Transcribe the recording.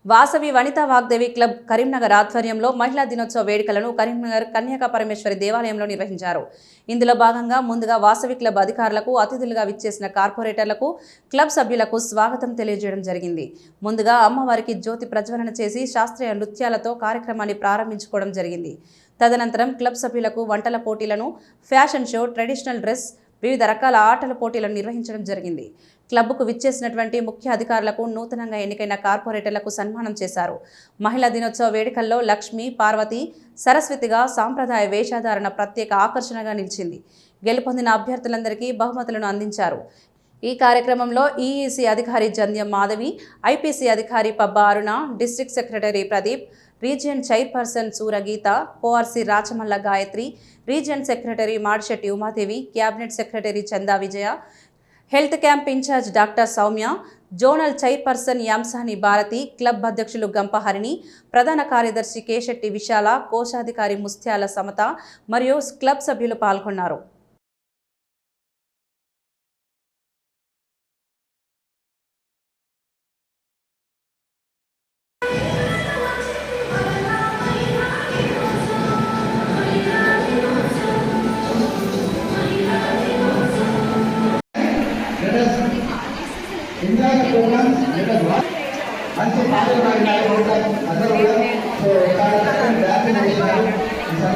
Vasavi Vanitha Vagdevi club Karimnagar ఆధ్వర్యంలో మహిళా దినోత్సవ వేడుకలను కరీంనగర్ కన్యకా పరమేశ్వరి దేవాలయంలో నిర్వహించారు. ఇందులో భాగంగా ముందుగా వాసవి క్లబ్ అధికారులకు, అతిథులుగా విచ్చేసిన కార్పొరేటర్లకు, క్లబ్ సభ్యులకు స్వాగతం తెలియజేయడం జరిగింది. ముందుగా అమ్మవారికి జ్యోతి ప్రజ్వలన చేసి శాస్త్రీయ నృత్యాలతో కార్యక్రమాన్ని ప్రారంభించుకోవడం జరిగింది. తదనంతరం క్లబ్ సభ్యులకు వంటల పోటీలను, ఫ్యాషన్ షో, ట్రెడిషనల్ డ్రెస్, వివిధ రకాల ఆటల పోటీలను నిర్వహించడం జరిగింది. క్లబ్కు విచ్చేసినటువంటి ముఖ్య అధికారులకు, నూతనంగా ఎన్నికైన కార్పొరేటర్లకు సన్మానం చేశారు. మహిళా దినోత్సవ వేడుకల్లో లక్ష్మి, పార్వతి, సరస్వతిగా సాంప్రదాయ వేషధారణ ప్రత్యేక ఆకర్షణగా నిలిచింది. గెలుపొందిన అభ్యర్థులందరికీ బహుమతులను అందించారు. ఈ కార్యక్రమంలో ఈఈసీ అధికారి జంధ్యం మాధవి, ఐపీసీ అధికారి Pabba Aruna, district secretary Pradeep, region chairperson Suragita, కోఆర్సీ Rachamalla Gayatri, region secretary Madishetti Umadevi, cabinet secretary Chanda Vijaya, health camp in-charge doctor Soumya, zonal chairperson Yamsani Bharati, club అధ్యక్షులు గంపహరిణి, ప్రధాన కార్యదర్శి కేశెట్టి విశాల, కోశాధికారి ముస్త్యాల సమత మరియు క్లబ్ సభ్యులు పాల్గొన్నారు. enjoy the program, let us watch. Once you follow my guide, so